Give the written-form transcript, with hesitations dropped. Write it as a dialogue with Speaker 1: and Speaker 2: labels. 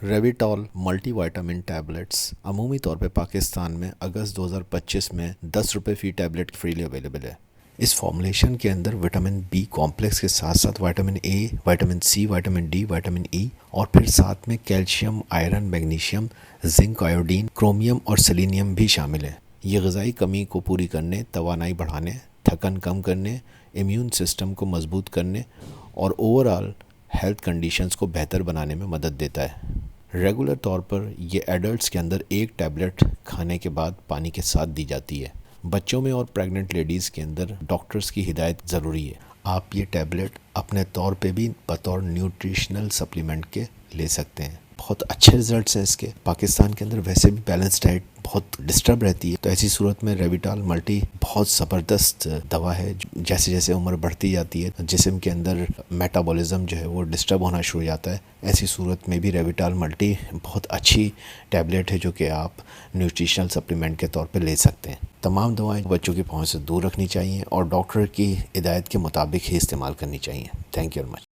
Speaker 1: रेविटॉल multivitamin tablets अमूमी तौर पे पाकिस्तान में अगस्त 2025 में 10 रुपये फ़ी टैबलेट फ्रीली अवेलेबल है। इस फॉर्मुलेशन के अंदर विटामिन बी कॉम्प्लेक्स के साथ साथ vitamin A, vitamin C, vitamin D, vitamin E और फिर साथ में calcium, iron, magnesium, zinc, iodine, chromium और सेलेनियम भी शामिल है। ये ग़िज़ाई कमी को पूरी करने, तवानाई बढ़ाने, थकन कम करने, इम्यून सिस्टम को मजबूत करने और ओवरऑल हेल्थ कंडीशंस को बेहतर बनाने में मदद देता है। रेगुलर तौर पर ये एडल्ट्स के अंदर एक टैबलेट खाने के बाद पानी के साथ दी जाती है। बच्चों में और प्रेग्नेंट लेडीज़ के अंदर डॉक्टर्स की हिदायत ज़रूरी है। आप ये टैबलेट अपने तौर पे भी बतौर न्यूट्रिशनल सप्लीमेंट के ले सकते हैं। बहुत अच्छे रिजल्ट्स हैं इसके। पाकिस्तान के अंदर वैसे भी बैलेंस डाइट बहुत डिस्टर्ब रहती है, तो ऐसी सूरत में रेविटॉल मल्टी बहुत ज़बरदस्त दवा है। जैसे जैसे उम्र बढ़ती जाती है जिस्म के अंदर मेटाबॉलिज्म जो है वो डिस्टर्ब होना शुरू हो जाता है। ऐसी सूरत में भी रेविटॉल मल्टी बहुत अच्छी टैबलेट है जो कि आप न्यूट्रिशनल सप्लीमेंट के तौर पे ले सकते हैं। तमाम दवाएं बच्चों की पहुंच से दूर रखनी चाहिए और डॉक्टर की हिदायत के मुताबिक ही इस्तेमाल करनी चाहिए। Thank you very much.